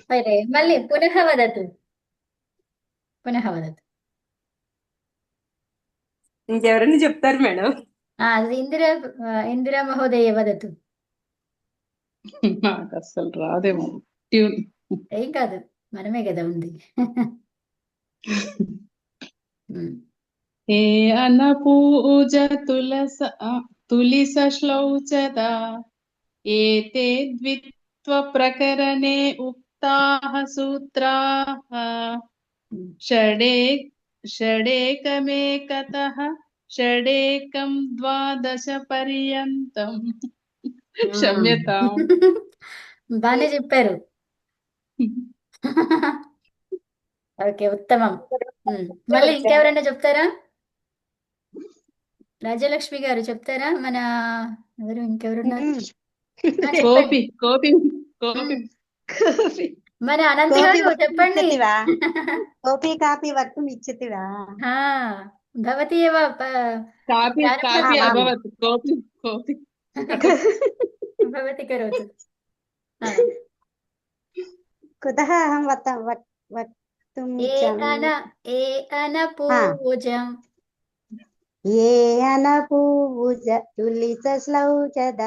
अरे मल्ली पुनः वदतु, पुनः वदतु। ఇంకెవరైనా చెప్తారు మేడం. ఇందిరా, ఇందిరా మహోదయ వదतु। నాకు అస్సలు రాదేమో ట్యూన్. ఏం కాదు, మనమే కదా ఉంది. ఉమ్. ఏ అనపూజ తులస తులిస శ్లౌచద ఏతే ద్విత్వ ప్రకరణే ఉక్తాః సూత్రాః షడే షడేకమేకతః షడేకం ద్వాదశ పర్యంతం. క్షమ్యత. బానే చెప్పారు. ఓకే, ఉత్తమం. మళ్ళీ ఇంకెవరైనా చెప్తారా? రాజ్యలక్ష్మి గారు చెప్తారా? మన ఎవరు ఇంకెవరున్నారు? చెప్పండి. కోపి కోపి కోపి. ఉమ్, మన అనంత్ కోపి గారు వక్తుం చెప్పండి. ఇచ్చతి వా? కోపి కాపి వక్తుం ఇచ్చతి వా? ఆ, భవతి ఏవ కాపీ ప్రారంభం కాపీ మాం అభవత్ కోపి కోపి. భవతి కరోతు। ఆ, కుతః అహం వక్తుం ఏ ఇచ్చామి? అన ఏ అన ఆ, పూజం ఏ అనపూజ తులిత శ్లౌచద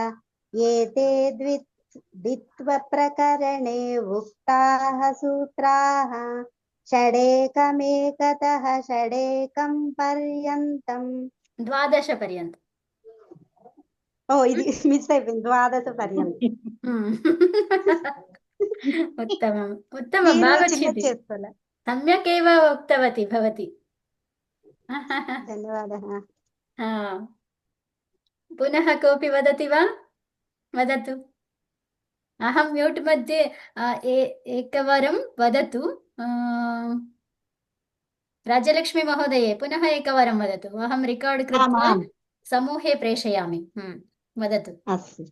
ఏతే ద్విత్వ ప్రకరణే ఉక్తాః సూత్రాః షడేకమేకతః షడేకం పర్యంతం. ద్వాదశ పర్యంతం। ఓ, ఇది మిస్ అయిపోయింది. ద్వాదశ పర్యంతం. ఉమ్. ఉత్తమం, ఉత్తమం, కీలో బాగా చిన్నది వచ్చింది. చేసుకోలే. సమ్యక్ ఏవ ఉక్తవతి భవతి। ధన్యవాదः. ఆ, పునః కోపి వదతి వా? वदतु। अहं म्यूट् मध्ये एकवारं वदतु। अ, राज्यलक्ष्मी महोदये पुनः एकवारं वदतु, अहं रिकार्ड् आम् कृत्वा आम् समूहे प्रेषयामि। वदतु। अस्तु,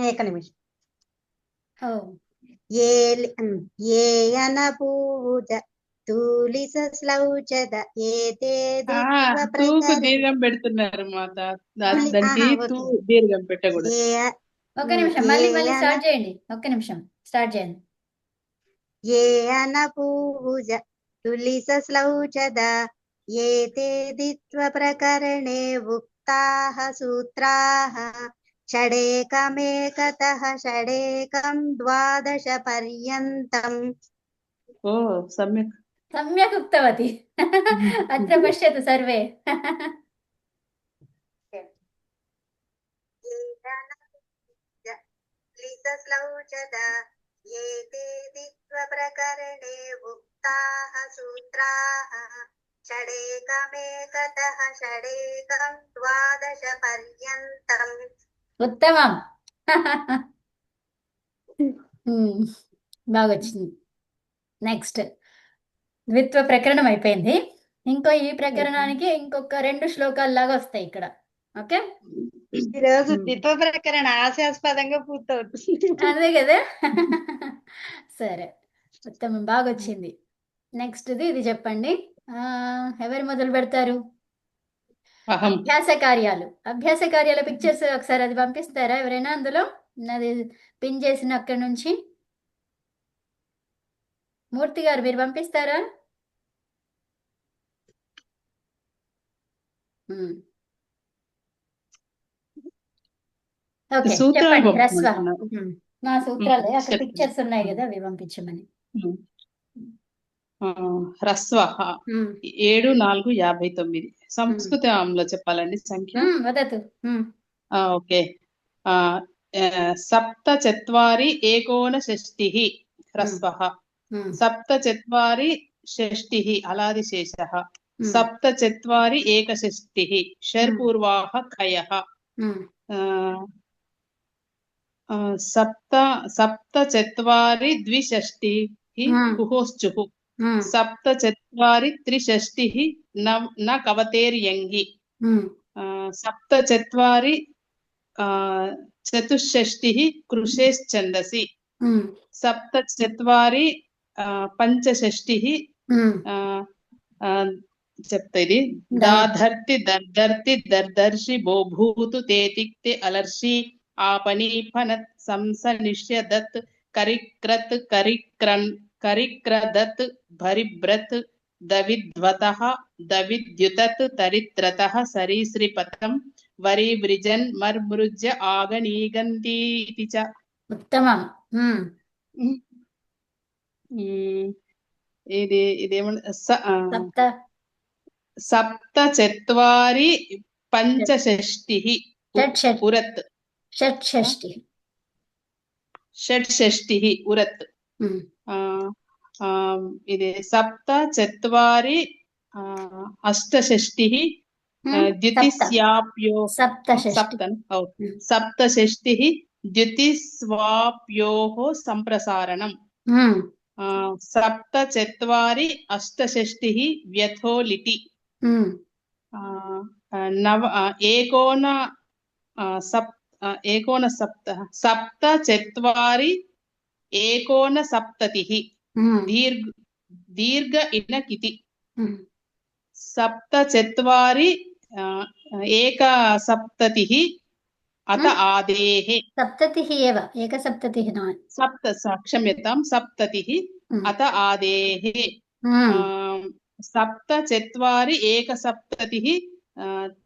एकनिमिषम्। ओ, ये अनपूज तूलिस श्लौचद एते दित्व తూకు प्रकरण దీర్ఘం పెడుతున్నారు మాత. దానికి ఆహా, తూ ఓకే. దీర్ఘం పెట్టకూడదు. ఏ ఒక్క నిమిషం, ఏ మళ్ళీ అన స్టార్ట్ చేయండి. ఒక్క నిమిషం, స్టార్ట్ చేయండి. ఏ అనపూజ తులిస శ్లౌచద ఏతే దిత్వ ప్రకరణే ఉక్తాః సూత్రాః షడేకమేకతః షడేకం ద్వాదశ పర్యంతం. ఓ సమ్యక్. सम्यक् उक्तवती। अत्र पश्यतु सर्वे। एते दित्वप्रकरणे उक्ताः सूत्राः షడేకమేకతః షడేకం ద్వాదశ పర్యంతం. ఉత్తమం. బాగా వచ్చింది. నెక్స్ట్ ద్విత్వ ప్రకరణం అయిపోయింది. ఇంకో ఈ ప్రకరణానికి ఇంకొక 2 శ్లోకాలు లాగా వస్తాయి ఇక్కడ. ఓకే, ఈరోజు ద్విత్వ ప్రకరణ హాస్యాస్పదంగా పూర్తవుతుంది. అదే కదా. సరే, ఉత్తమం, బాగా వచ్చింది. నెక్స్ట్ ఇది చెప్పండి. ఎవరు మొదలు పెడతారు? అహం. అభ్యాస కార్యాల పిక్చర్స్ ఒకసారి అది పంపిస్తారా ఎవరైనా? అందులో అది పిన్ చేసిన అక్కడి నుంచి మూర్తి గారు మీరు పంపిస్తారా? ఓకే, సూత్రాలు చెప్పండి. హ్రస్వ. పంపమంటున్నారు. నా సూత్రాలు అక్కడ చెప్తాను. పిక్చర్స్ ఉన్నాయి కదా, అవి పంపించమని. హ్రస్వ 7:4:59 సంస్కృత ఆంగ్లంలో చెప్పాలండి సంఖ్య. వదతు. ఓకే. సప్త చత్వారి ఏకోనషష్టిః హ్రస్వః. సప్త చత్వారి షష్టిః అలాదిశేషः. సప్త చత్వారి ఏకషష్టిః షర్పూర్వాః ఖయः. సప్త చత్వారి ద్విషష్టిః కుహోశ్చుః. సప్త చత్వారి త్రిషష్టిః న కవతేర్యంగి. సప్త చత్వారి చతుషష్టిః కృషేశ్చందసి. సప్త చత్వారి పంచషష్టిః చెప్తా ఇది దాధర్తి దర్ధర్తి దర్దర్షి బోభూతు తేతిక్తే అలర్షి ఆపని ఫనత్ సంసనిష్య దత్ करिक्रत् करिक्रन् करिक्रदत् भरिभ्रत् दविद्वतः दविद्युतत् तरित्रतः सरीसृपतं वरीवृजन् मर्मृज्य आगनीगन्ति इति च। उत्तमं ఇదేమన్నా సప్త సప్తచత్వారి పంచషష్టిః షట్ ఉరత్ షట్షష్టి షట్షష్టిః ఉరత్ ఇది సప్తచత్వారి అష్టషష్టిః ద్యుతిస్యాప్యో సప్తషష్టిః ద్యుతిస్వాప్యోః సంప్రసారణం సప్తచత్వారి అష్టషష్టిః వ్యథో లిటి నవ సప్తచత్వారి ఏకోనసప్తతిః దీర్ఘ ఇనకితి సప్తచత్వారి ఏకసప్తతిః అత ఆదేః సప్తతిః ఏవ ఏకసప్తతిః न क्षम्यतां सप्ततिः अत आदेः सप्तचत्वारि एकसप्ततिः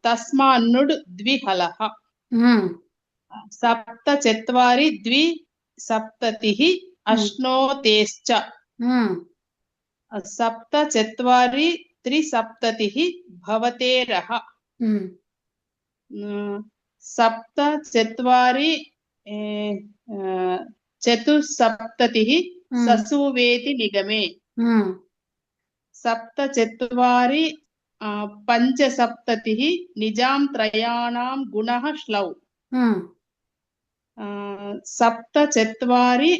तस्मान्नुड् द्विहलः सप्तचत्वारि द्विसप्ततिः अश्नोतेश्च सप्तचत्वारि त्रिसप्ततिः भवतेरः सप्तचत्वारि चतुस्सप्ततिः ससुवेति निगमे सप्तचत्वारि पञ्चसप्ततिः निजां त्रयाणां गुणः श्लौ सप्तचत्वारि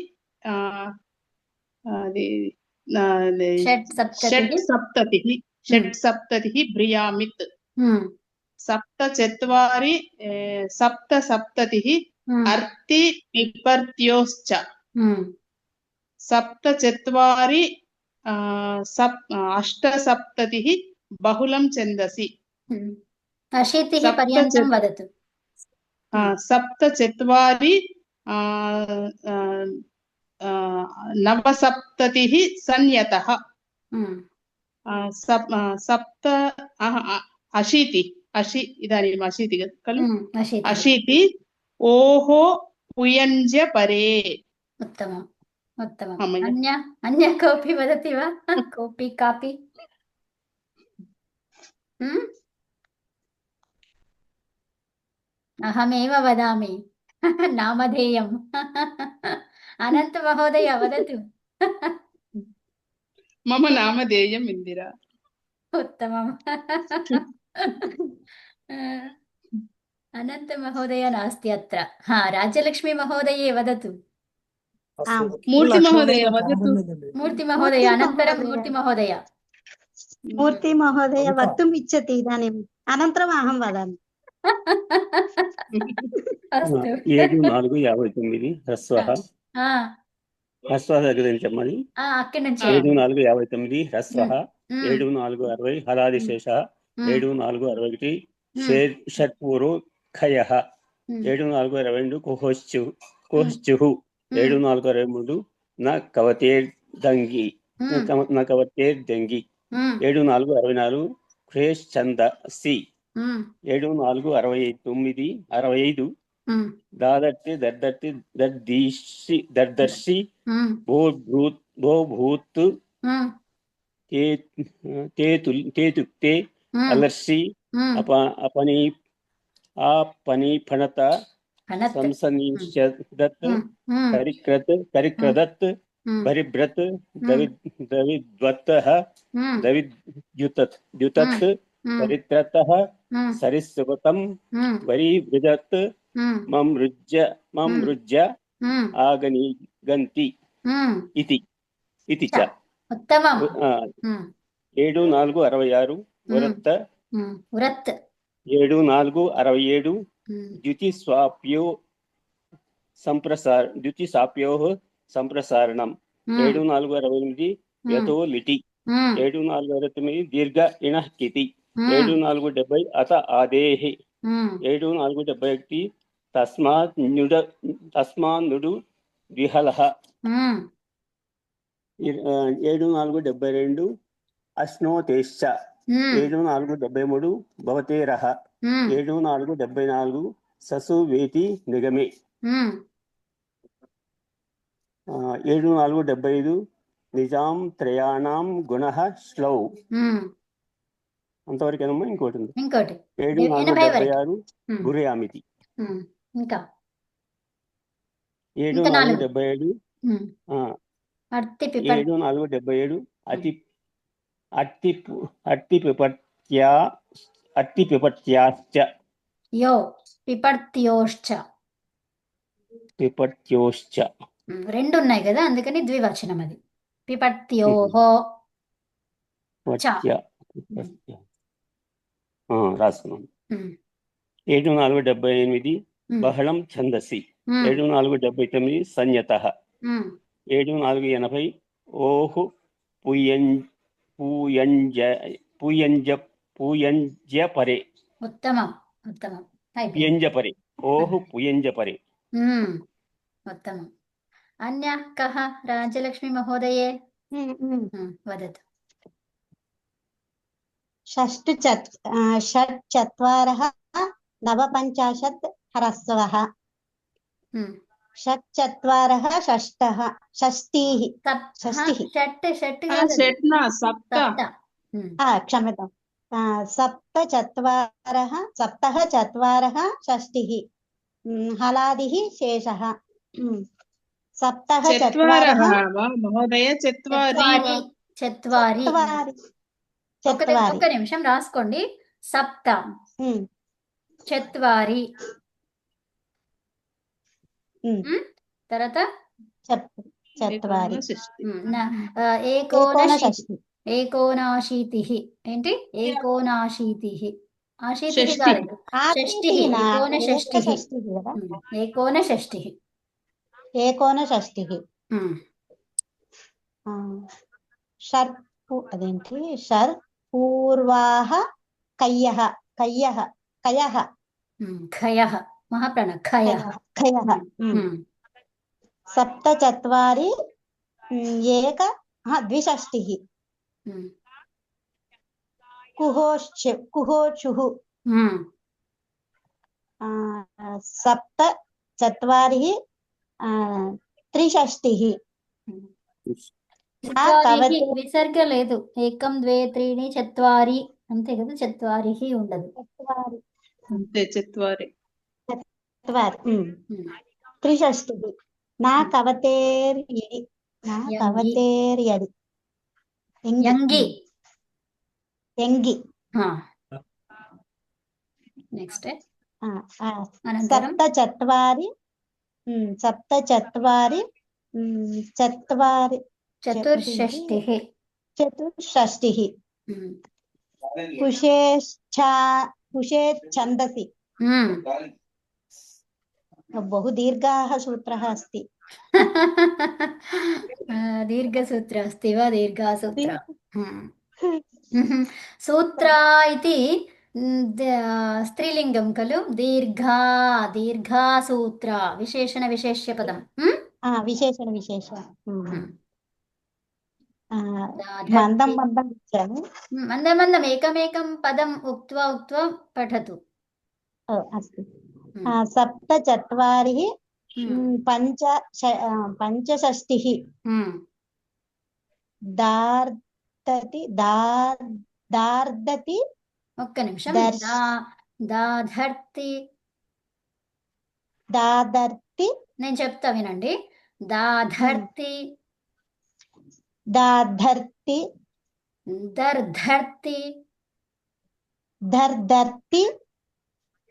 षट्सप्ततिः भ्रियामित् सप्तचत्वारि सप्तसप्ततिः अर्ति विपर्त्योश्च सप्तचत्वारि अष्टसप्ततिः बहुलं छन्दसि अशीतिः पर्यन्तं वदतु सप्तचत्वारि नवसप्ततिः संयतः सप्त इदानीम् अशीतिः खलु अशीति ओहो पुयञ्ज परे उत्तमम् उत्तमम् अन्य कोऽपि वदति वा कोऽपि कापि अहमेव वदामि नामधेयम् अनन्तमहोदय वदतु मम नामधेयम् इन्दिरा उत्तमम् अनन्तमहोदय नास्ति अत्र राज्यलक्ष्मी महोदये वदतु मूर्तिमहोदय वदतु मूर्तिमहोदय अनन्तरं मूर्तिमहोदय मूर्तिमहोदय वक्तुम् इच्छति इदानीम् अनन्तरम् अहं वदामि अस्तु 7:4:59 హ్రస్వః హ్రస్వః దగ్గర చెప్పమని అక్కడి నుంచి 7:4:59 హ్రస్వః 7:4:60 హలాదిశేష 7:4:61 షట్పూర్వ ఖయః 7:4:22 కోహశ్చుః 7:4:23 న కవతేర్దంగి 7:4:64 ఛందసి 7:4:65 దాదర్తి దర్దర్తి దర్దర్శి భూభూత్ తేతుక్తే అలర్షి अपनीफणत संसनिषदत् करिक्रदत् भरिभ्रत् दविद्वतः दविद्युतत् तरित्रतः सरिस्वतं वरीवृजत् ममृज्य आगनीगन्ति इति च उत्तमम् 7:4:66 उरत् 7:4:67 द्युतिसाप्योः संप्रसारणं 7:4:68 यतो लिटि 7:4:69 दीर्घ इणः किति 7:4:70 अत आदेः 7:4:71 तस्मान्नुडु విహలః. ఉమ్, 7472 అశ్నోతేశ్చ. ఉమ్, 7473 భవతేరః. ఉమ్, 7474 ససు వేతి నిగమే. ఉమ్. 7475 నిజాం త్రయాణం గుణః శ్లౌ. ఉమ్. అంతవరకేనమ్మా. ఇంకోటి ఉంది ఇంకోటి 80 వరకు. 7476 ఉమ్, గుర్యామితి. ఉమ్. ఇంకా ఇంకా 4. 7475 ఉమ్. అర్తి పిపర్ 7477 అతి అట్టి అట్టి పిపత్యా అట్టి పిపత్యాశ్చ యో పిపర్త్యోశ్చ. పిపత్యోశ్చ. రెండు ఉన్నాయి కదా, అందుకని ద్వివచనం అది. పిపర్త్యోహో చ. పత్య పిపత్య. రాసుకున్నాం. ఉమ్, 7478 ఉమ్, బహళం ఛందసి. ఉమ్, 7479 సంయతః. ఉమ్. 7480 ఓహ్ పూయంజ పూయంజ పూయంజపరే. ఉత్తమం, ఉత్తమం. అయిపోయింది. పుయంజపరే. ఓహ్ పుయంజపరే. ఉమ్, ఉత్తమం. అన్యः కः రాజ్యలక్ష్మి మహోదయే? వదతు. षट्चत्वारः नवपञ्चाशत् ह्रस्वः। ఉమ్. षट्चत्वारः षष्टः षष्टिः षष्टिः షట్ షట్ కాదు అది. షట్న సప్త సప్త. ఉమ్, क्षम्यताम् सप्तः चत्वारः षष्टिः हलादिः शेषः सप्तः చత్వారः चत्वारः వా మహోదయ చత్వారి వా చత్వారి. चत्वारि ఒక్క నిమిషం రాసుకోండి. సప్త हम्म, చత్వారి. हम्म, తర్వాత चत्वारि ఏకోనశి एकोनषष्टिः ఏకోనాశీతిః. ఏంటి? ఏకోనాశీతిః. ఆశీతిః షష్ఠి. కాదు, షష్టిః. ఏకోనషష్టిః. एकषष्टिः కదా ఏకోనషష్టిః. एकोनषष्टिः అదేంటి పూర్వాహ కయ్యః కయ్యః కయః ఖయః. మహాప్రాణ ఖయః. కయః సప్తచత్వారి ఏక ద్విషష్టిः కుహోచుః సప్తచత్వారి త్రిషష్టిः చత్వారిః విసర్గ లేదు. ఏకం ద్వే త్రీణి చత్వారి అంతే కదా, చత్వారిః ఉండదు. అంతే చత్వారి. త్రిషష్టిः నా కవతేర్యడి యంగి. ఎంగి నెక్స్ట్ సప్తచత్వారి చతుర్షష్టిః. చతుర్షష్టిः కుషేచ్ఛందసి बहु दीर्घः सूत्रः अस्ति దీర్ఘసూత్ర అస్తి వా? దీర్ఘసూత్ర. సూత్ర इति స్త్రీలింగం ఖలు. దీర్ఘా సూత్ర విశేషణ విశేష్యపదం. విశేషణ మందం ఇచ్చాను. మందం ఏకమేకం పదం ఉక్త్వా పఠతు. అస్తు సప్తచత్వారి పంచషష్టిः దార్దతి ఒక్క నిమిషం. దాదర్తి నేను చెప్తా వినండి. దాధర్తి దర్ధర్తి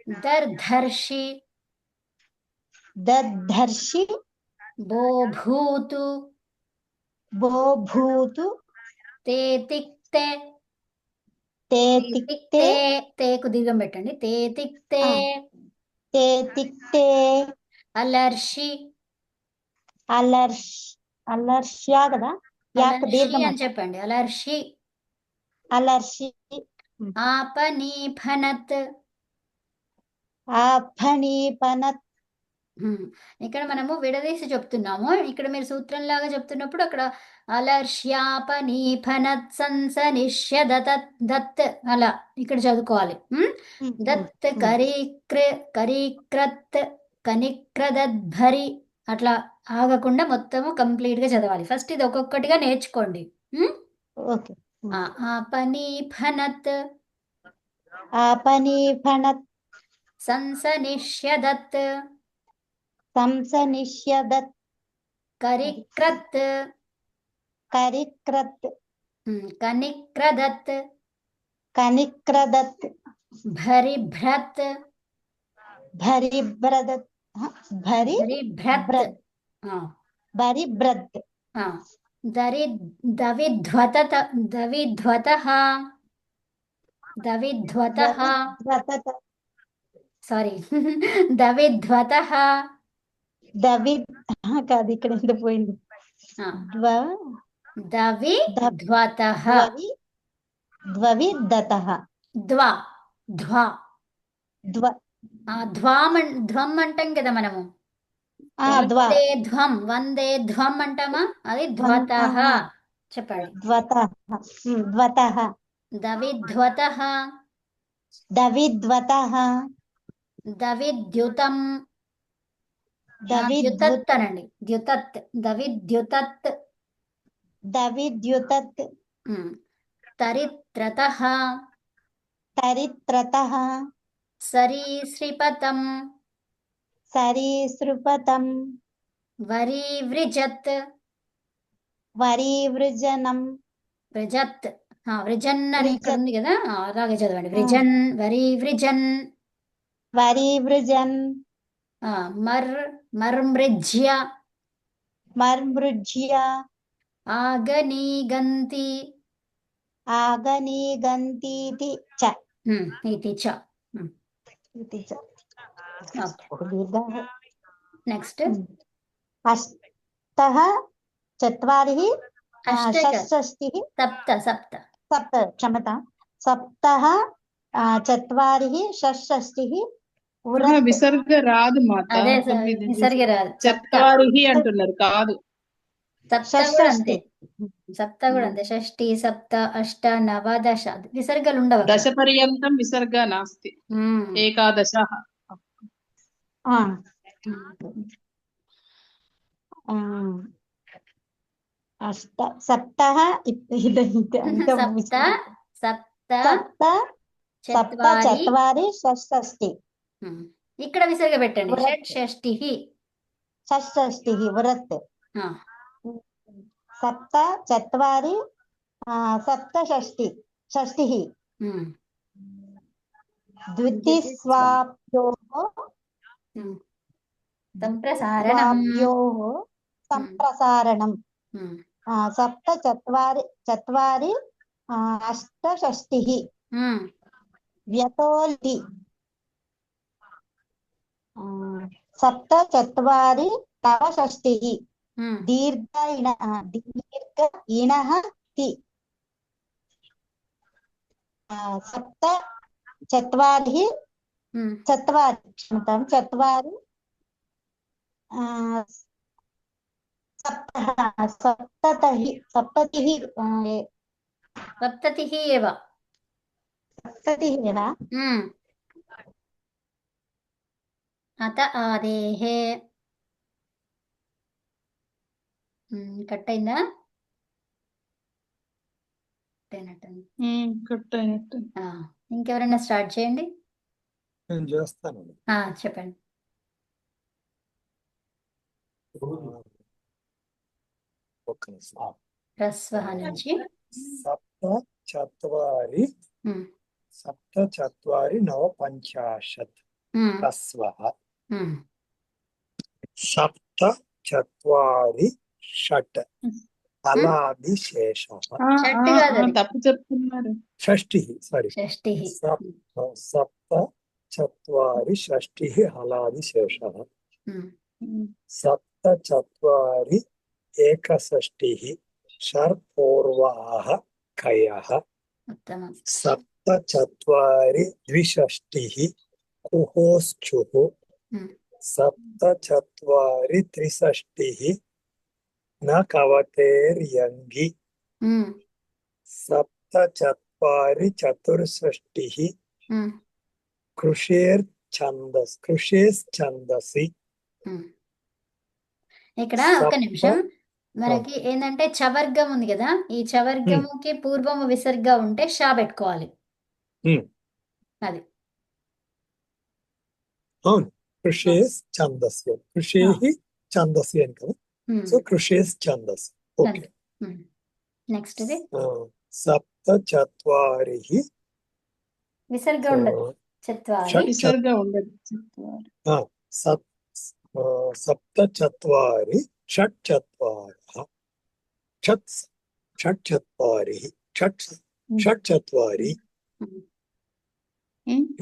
దర్ధర్షి దర్ధర్షి బోభూతు తేతిక్తే తేకు దీర్ఘం పెట్టండి. తేతిక్తే అలర్షి అలర్ష్యా కదా దీర్ఘం అని చెప్పండి. అలర్షి ఆపనీఫనత్ ఇక్కడ మనము విడదీసి చెప్తున్నాము. ఇక్కడ మీరు సూత్రంలాగా చెప్తున్నప్పుడు అక్కడ అలర్ష్యాపనీఫనత్ దత్ అలా ఇక్కడ చదువుకోవాలి. దత్ కరీక్రత్ కనిక్రదద్భరి అట్లా ఆగకుండా మొత్తము కంప్లీట్గా చదవాలి. ఫస్ట్ ఇది ఒక్కొక్కటిగా నేర్చుకోండి. ఓకే. ఆపనీఫనత్ ఆపనీఫణత్ సంసనిష్యదత్ సంసనిష్యదత్ కరిక్రత్ కరిక్రత్ కనిక్రదత్ కనిక్రదత్ భరిభ్రత్ భరిభ్రదత్ భరిభ్రత్ భరిభ్రత్ దవిధ్వతః సారీ దవిధ్వతః దవిద్ కాదు, ఇక్కడ ఎంత పోయింది. దవిధ్వతః ద్వవిదతః ద్వా ధ్వా ద్వ ధ్వం అంటాం కదా మనము. ద్వా వందే ధ్వం అంటామా, అది ధ్వతః. చెప్పండి. ద్వతః దవిధ్వతః దవిద్వతః దవిద్యుతం ద్యుతత్ అనండి. ద్యుతత్ దవిద్యుతత్ దవిద్యుతత్ తరిత్రతః తరిత్రతః సరీసృపతం సరీసృపతం వరీవృజత్ వరీవృజనం వృజత్ వృజన్ అని ఇక్కడ ఉంది కదా, అలాగే చదవండి. వృజన్ వరీవృజన్ వరీవృజన్ మర్మృజ్య మర్మృజ్య ఆగనీగంతి ఆగనీగంతీతి చ ఇది చ. ఇది చ. నెక్స్ట్ అష్టః చత్వారిః షష్షష్టిః సప్త క్షమతా సప్తః చత్వారిః షష్షష్టిః విసర్గ రాదు మాత. అదే విసర్గ రాదు. చత్వారిహి అంటున్నారు, కాదు. సప్త కూడా అంతే. సప్త కూడా అంతే. షష్ఠి సప్త అష్ట నవ దశ విసర్గలు ఉండవు. దశ పర్యంతం విసర్గ నాస్తి. ఏకాదశ అష్ట సప్తః సప్త చత్వారి షష్షష్టి. ఇక్కడ విసర్గ పెట్టండి. షష్ఠి షష్షష్టిః వృత్. సప్త చత్వారి సప్త షష్టిః ద్వితిస్వాప్యోః సంప్రసారణం సప్త చత్వారి అష్టషష్టిః వ్యతోల్టి సప్త చత్వారి నవషష్టిః దీర్ఘ ఇణః తి సప్త చత్వారి చత్వారి సప్తతిః ఏవ. అత ఆదేహే. కట్ అయిందా? కట్ అయినట్టు. ఇంకెవరైనా స్టార్ట్ చేయండి. నేను చేస్తాను. చెప్పండి. ఒక్క నిమిషం. హ్రస్వః నుంచి సప్త చత్వారి నవపంచాశత్ హ్రస్వః. సప్త చత్వారి షట్ అలాది శేషః. తప్పు చెప్తున్నారు. షష్టిః సారీ. షష్ఠి సప్త చత్వారి షష్టిః అలాది శేషః. సప్త చత్వారి ఏకషష్టిః షర్పూర్వాః కయః. సప్త చత్వారి ద్విషష్టిః కుహోశ్చుః. सप्तचत्वारि त्रिषष्टिः न कवतेर्यङ्गि ఉమ్, सप्तचत्वारि चतुष्षष्टिः ఉమ్, कृषेश्छन्दसि ఉమ్. ఇక్కడ ఒక్క सप्त నిమిషం మనకి ఏంటంటే చవర్గం ఉంది కదా, ఈ చవర్గముకి పూర్వము విసర్గ ఉంటే షా పెట్టుకోవాలి. అది అవును कृषेश्छन्दस्य कृषेः छन्दसि అని కదా సో कृषेश्छन्दसि ఓకే నెక్స్ట్ ఇది सप्तचत्वारिः విసర్గ ఉండదు, చత్వారి. షట్ విసర్గ ఉండదు. చత్వారి. सप्तचत्वारि षट्चत्वारः षट्चत्वारिः षट्चत्वारि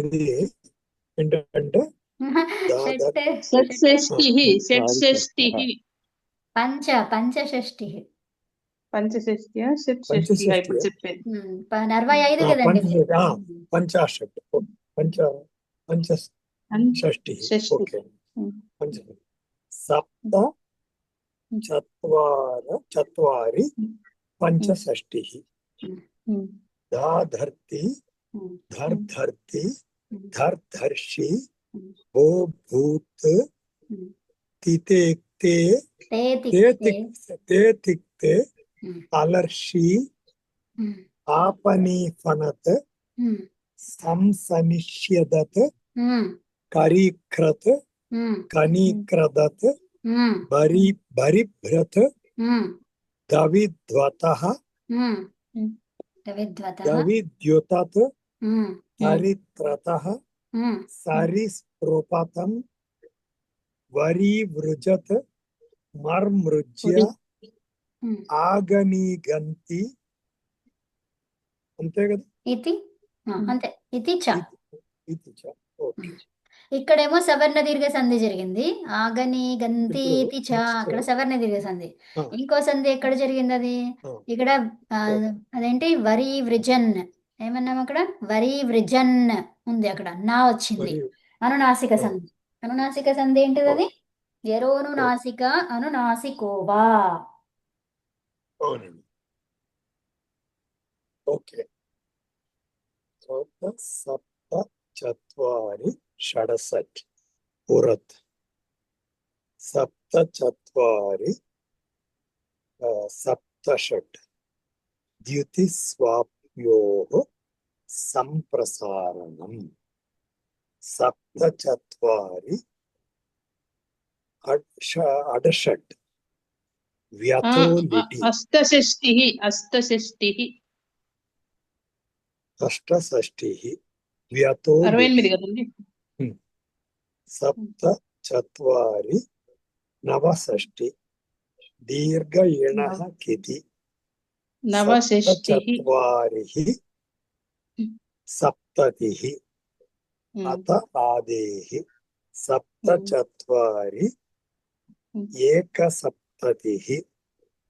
ఇది ఏంటంటే షట్షష్టిః షట్షష్టిః పంచషష్టి. పంచషష్ట్యా షట్షష్టిః ఇప్పుడు చెప్పేది. 45 కదండి. పంచాషట్ పంచషష్టిः షష్టి. ఓకే సప్త చత్వారి పంచషష్టిः దాధర్తి धर्धर्ति धर्धर्षि भो भूत तितेक्ते ते तिक्ते अलर्षि आपनीफनत संसनिष्यदत करीकृत कनीक्रदत बरिभ्रत दविद्वतः दविद्युतत हरित्रतः सरिस्पृपतं वरीवृजत मर्मृज्य आगनीगन्ति అంతే కదా ఇది అంతే. ఇది చ. ఇది చ ఓకే ఇక్కడేమో సవర్ణ దీర్ఘ సంధి జరిగింది. ఆగని గంతి ఇప్పుడు ఇది చ, next. అక్కడ సవర్ణ దీర్ఘ సంధి. ఆ. ఇంకో సంధి ఎక్కడ జరిగింది అది? ఇక్కడ అదేంటి వరి వృజన్ ఏమన్నాం అక్కడ? వరి వృజన్ ఉంది, అక్కడ నా వచ్చింది. మరియు అనునాసిక సంధి. అనునాసిక సంధి ఏంటిది అది? ఎరోను నాసిక అనునాసికోవా. అవునండి ఓకే సప్త చత్వారి షడసట్ పురత్ సప్త చత్వారి సప్తషట్ ద్యుతిస్వాప్యోః సంప్రసారణం సప్త చత్వారి అడషట్ వ్యతో లిటి అష్టషష్టిః అష్టషష్టిః అష్టషష్టిः వ్యతో 68 కదండి. సప్త చత్వారి నవషష్టి దీర్ఘ ఇణః కితి నవషష్టిః చత్వారిః సప్తతిః అత ఆదేః సప్త చత్వారి ఏకసప్తతిః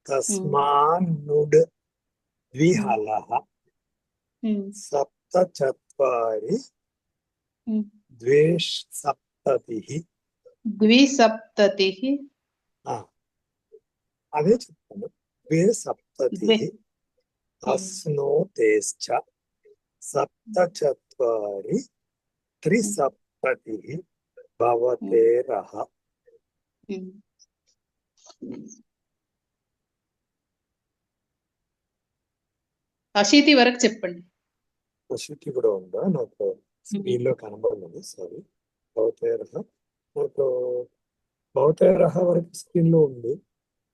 తస్మాన్నుడ్ ద్విహలః సప్త చత్వారి ద్విసప్తతిః ద్విసప్తతిః అదే చెప్తాను ద్విసప్తతిః అస్నోతేశ్చ సప్త చత్వారి త్రిసప్తతిః భవతేరః అశీతి వరకు చెప్పండి. అశుద్ధి కూడా ఉందా? నాకు స్క్రీన్ లో కనబడలేదు, సారీ. భవతేరః నాకు భవతేరః వరకు స్క్రీన్ లో ఉంది.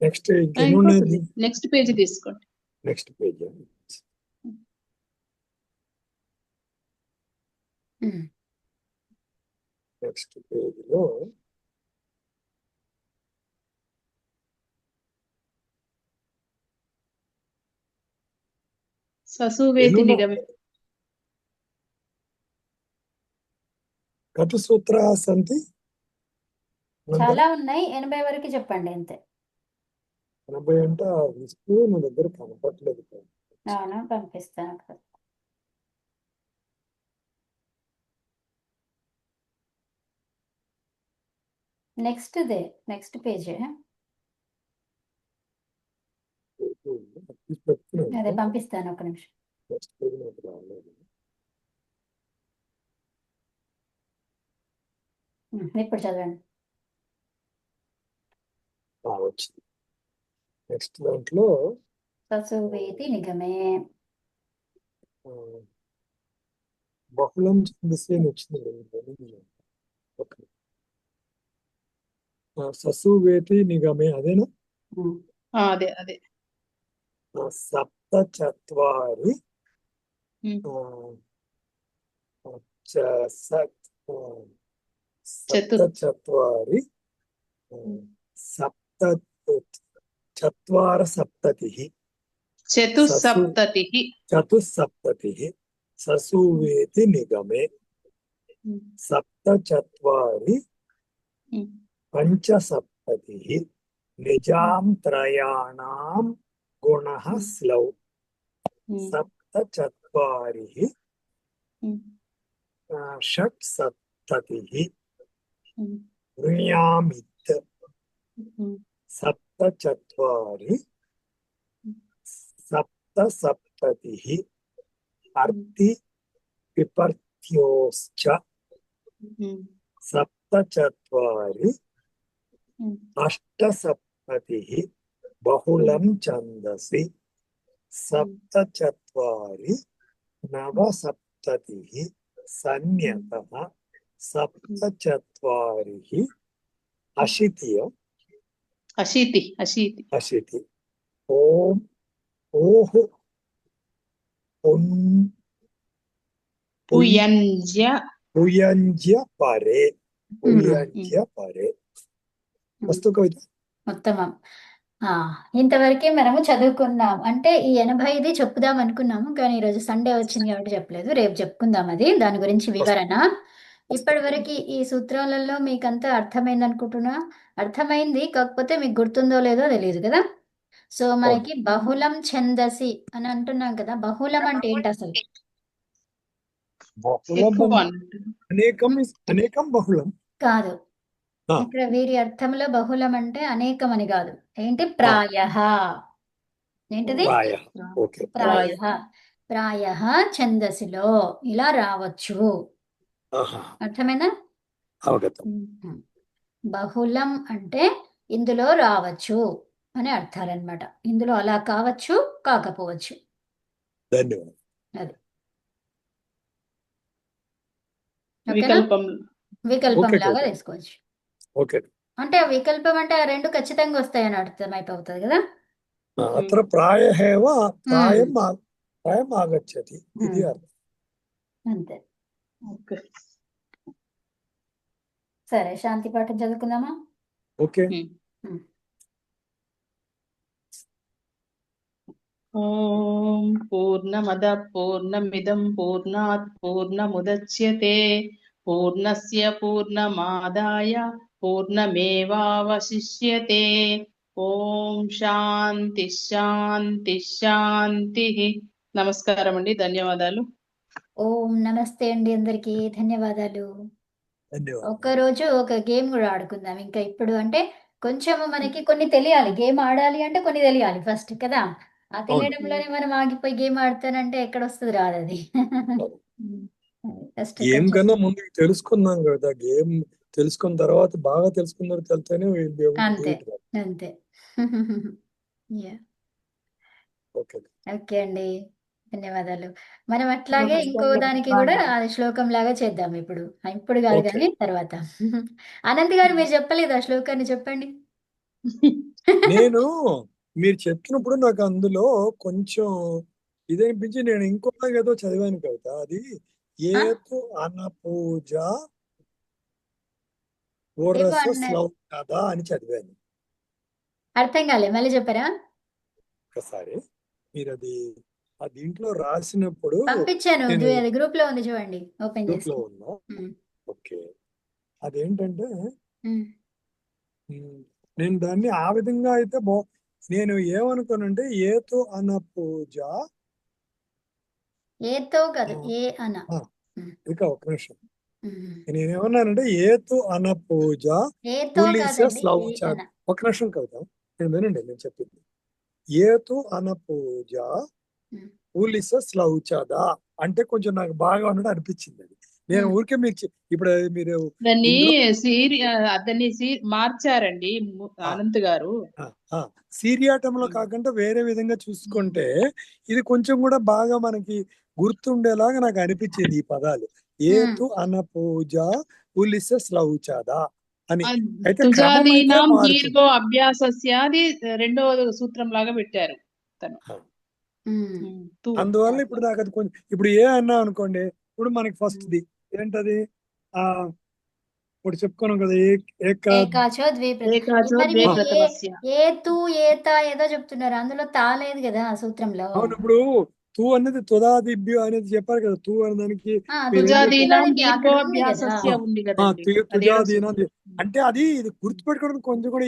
నెక్స్ట్ ఇంకేమున్నది? నెక్స్ట్ పేజీ తీసుకోండి. నెక్స్ట్ పేజ్ నెక్స్ట్ పేజ్ లో ససువేతి నిగమే కటు సూత్ర సంతి చాలా ఉన్నాయి. 80 వరకు చెప్పండి అంతే. 80 అంటే ఆ లిస్ట్ నా దగ్గర కనపట్లేదు. అవునా, పంపిస్తాను అక్కడ. నెక్స్ట్ నెక్స్ట్ పేజ్ అదే పంపిస్తాను, ఒక నిమిషం. నెక్స్ట్ పేజ్ నాకు రాలేదు. ఇప్పుడు చదవండి. వచ్చింది. నెక్స్ట్ దాంట్లో ససువేతి నిగమే. ఆ, బహుళం ఛందస్సు అని వచ్చింది. ఓకే. ససువేతి నిగమే అదేనా? అదే అదే. సప్త చత్వారి సప్త చత్వారి సప్త చత్వార సప్తతిః చతుస్సప్తతిః చతుస్సప్తతిః ససువేతి నిగమే సప్త చత్వారి పంచసప్తతిః నిజాం త్రయాణాం గుణః స్లౌ సప్త చత్వారిః షట్సప్తతిః వృణ్యామిత్ సప్త చత్వారి సప్త సప్తతిః అర్తి విపర్త్యోశ్చ సప్త చత్వారి అష్టసప్తతిః బహుళం ఛందసి సప్త చత్వారి నవసప్తతిః సన్యతః సప్త చత్వారిః అశితి ఓం ఓహ్ పుయంజ్య పరే వస్తు కవిత. ఉత్తమం. ఇంతవరకే మనము చదువుకున్నాం. అంటే ఈ 85 చెప్పుదాం అనుకున్నాము, కానీ ఈరోజు సండే వచ్చింది కాబట్టి చెప్పలేదు. రేపు చెప్పుకుందాం అది, దాని గురించి వివరణ. ఇప్పటి వరకు ఈ సూత్రాలలో మీకంతా అర్థమైంది అనుకుంటున్నా. అర్థమైంది, కాకపోతే మీకు గుర్తుందో లేదో తెలియదు కదా. సో మనకి బహుళం ఛందసి అని అంటున్నాం కదా. బహుళం అంటే ఏంటి అసలు? అనేకం బహుళం కాదు. ఇక్కడ వీరి అర్థంలో బహుళం అంటే అనేకం అని కాదు. ఏంటి? ప్రాయః. ఏంటిది? ప్రాయః ఛందసిలో ఇలా రావచ్చు. అర్థమైనా? బహుళం అంటే ఇందులో రావచ్చు అని అర్థాలన్నమాట. ఇందులో అలా కావచ్చు, కాకపోవచ్చు. ధన్యవాదాలు. అది వికల్పం లాగా తీసుకోవచ్చు. ఓకే. అంటే ఆ వికల్పం అంటే ఆ రెండు ఖచ్చితంగా వస్తాయని అర్థమైపోతుంది కదా. అత్ర ప్రాయః ప్రాయం ఆగచ్చతి ఇది అర్థం. అంతే. సరే, శాంతి పాఠం చదువుకుందామా? ఓకే. ఓం పూర్ణమద పూర్ణమిదం పూర్ణాత్ పూర్ణముదచ్యతే పూర్ణస్య పూర్ణమాదాయ పూర్ణమేవావశిష్యతే. ఓం శాంతి శాంతి శాంతి. నమస్కారం అండి, ధన్యవాదాలు. ఓం నమస్తే అండి, అందరికీ ధన్యవాదాలు. ఒకరోజు ఒక గేమ్ కూడా ఆడుకుందాం. ఇంకా ఇప్పుడు అంటే కొంచెం మనకి కొన్ని తెలియాలి. గేమ్ ఆడాలి అంటే కొన్ని తెలియాలి ఫస్ట్ కదా. ఆ తెలియడంలోనే మనం ఆగిపోయి గేమ్ ఆడతానంటే ఎక్కడ వస్తుంది? రాదు అది. గేమ్ కన్నా ముందు తెలుసుకుందాం కదా. గేమ్ తెలుసుకున్న తర్వాత బాగా తెలుసుకున్నారు తెలితేనే అంతే అంతే. ఓకే అండి, ధన్యవాదాలు. మనం అట్లాగే ఇంకో దానికి కూడా అది శ్లోకం లాగా చేద్దాం. ఇప్పుడు కాదు కానీ తర్వాత. అనంత్ గారు, మీరు చెప్పలేదు ఆ శ్లోకాన్ని, చెప్పండి. నేను మీరు చెప్పినప్పుడు నాకు అందులో కొంచెం ఇదనిపించి నేను ఇంకొక ఏదో చదివాను కవిత. అది ఏతు అనపూజ కదా అని చదివాను. అర్థం కాలే, మళ్ళీ చెప్పారా? ఒకసారి మీరు అది దీంట్లో రాసినప్పుడు పంపించాను, గ్రూప్ లో ఉంది చూడండి, ఓపెన్ చేసి. ఉందా? ఓకే. అదేంటంటే నేను దాన్ని ఆ విధంగా అయితే నేను ఏమనుకోనంటే ఏతో అన పూజ. ఏతో కాదు, ఏ అన. ఇక ఒక నిమిషం. నేనేమన్నానంటే ఏతు అనపూజ ఏతో పులిస కాదండి, స్లౌచ. అన. ఒక నిమిషం కవిత, నేను వినండి నేను చెప్పింది. ఏతు అనపూజ ఉమ్. పులిస స్లౌచద అంటే కొంచెం నాకు బాగా ఉన్నట్టు అనిపించింది అది. నేను ఊరికే మీకు ఇప్పుడు అది మీరు దాన్ని ఇందులో మార్చారండి అనంత్ గారు. సీరియాటంలో కాకుండా వేరే విధంగా చూసుకుంటే ఇది కొంచెం కూడా బాగా మనకి గుర్తుండేలాగా నాకు అనిపించింది ఈ పదాలు. ఏతు అనపూజ పులిస స్లౌచద అని. అయితే క్రమం అయితే తుజాదీనాం మారుతుంది. దీర్ఘో అభ్యాసస్య అది రెండవ సూత్రం లాగా పెట్టారు తను. అందువల్ల ఇప్పుడు నాకు అది కొంచెం ఇప్పుడు ఏ అన్నా అనుకోండి, ఇప్పుడు మనకి ఫస్ట్ ది ఏంటది ఇప్పుడు చెప్పుకున్నాం కదా ఏకాచో ఏకాచో మరి మీరు ద్విప్రథమస్య. ఏతు ఏత ఏదో చెప్తున్నారు, అందులో తాలేదు కదా ఆ సూత్రంలో. అవును. ఇప్పుడు తూ అనేది తుదాదిభ్యు అనేది చెప్పారు కదా. తూ అనే దానికి తుజాదీనాం అక్కడ ఉంది కదా. దీర్ఘోభ్యాసస్య ఉంది కదండి. తుజాదీనా అంటే అది గుర్తుపెట్టుకోవడం కొంచెం కూడా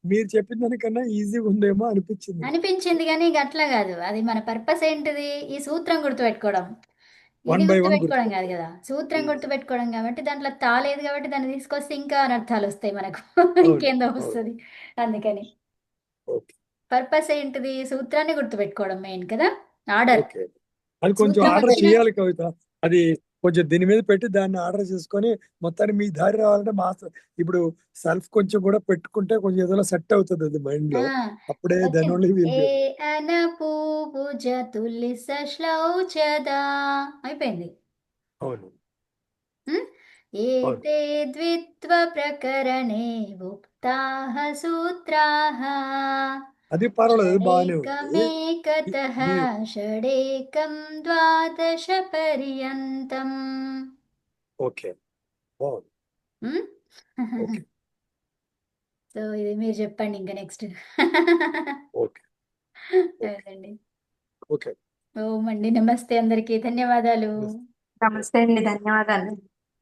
మీరు చెప్పిన దానికన్నా ఈజీగా ఉందేమో అనిపించింది. అనిపించింది కానీ అట్లా కాదు. అది మన పర్పస్ ఏంటిది, ఈ సూత్రం గుర్తుపెట్టుకోవడం. One ఇది by one గుర్తుపెట్టుకోవడం కాదు కదా, సూత్రం గుర్తుపెట్టుకోవడం కాబట్టి దాంట్లో తాలేదు కాబట్టి దాన్ని తీసుకొస్తే ఇంకా అనర్థాలు వస్తాయి మనకు. ఇంకేందో వస్తుంది. అందుకని ఓకే పర్పస్ ఏంటిది, సూత్రాన్ని గుర్తుపెట్టుకోవడం మెయిన్ కదా, ఆర్డర్. ఓకే అది కొంచెం సూత్రం ఆర్డర్ వచ్చిన చేయాలి కవిత. అది కొంచెం దీని మీద పెట్టి దాన్ని ఆర్డర్ చేసుకొని మొత్తాన్ని మీ దారి రావాలంటే ఇప్పుడు సెల్ఫ్ కొంచెం కూడా పెట్టుకుంటే కొంచెం ఏదో సెట్ అవుతుంది అది మైండ్ లో. అప్పుడే దాని వల్ల ఏ అనపూజ తులిస శ్లౌచదా అయిపోయింది. అవును ఏతే ద్విత్వ ప్రకరణే ఉక్తాః సూత్రాః అది పర్వాలేదు, అది బాగానే ఉంది. షడేకమేకతః షడేకం ద్వాదశ పర్యంతం. ఓకే బాగుంది. ఓకే సో ఇది మీరు చెప్పండి ఇంకా నెక్స్ట్. ఓకే అదండి. ఓకే ఓం అండి. నమస్తే అందరికీ, ధన్యవాదాలు. నమస్తే అండి, ధన్యవాదాలు.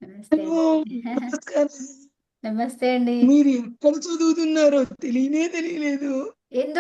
నమస్తే నమస్తే అండి. మీరు ఎక్కడ చదువుతున్నారో తెలియలేదు. ఎందుకు